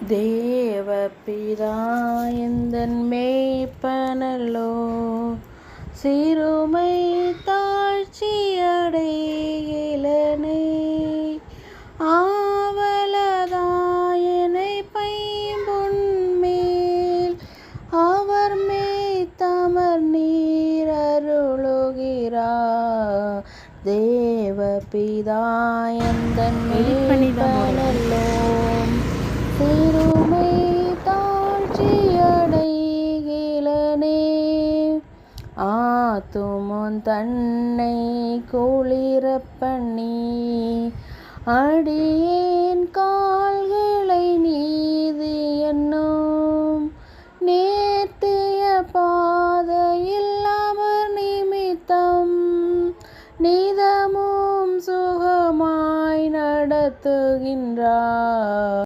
தேவபிதா எந்தன் மேய்ப்பனல்லோ, சிறுமை தாழ்ச்சியடைகிலனே. ஆவலதாயனை பைம்பொன்மேல் அவர் மேய்த்தமர் நீரருளுகிறார். தேவபிதா எந்தன் மேய்ப்பனல்லோ, சிறுமை தாழ்ச்சியடைகிலனே. ஆத்துமன் தன்னை குளிரப் பண்ணி அடியே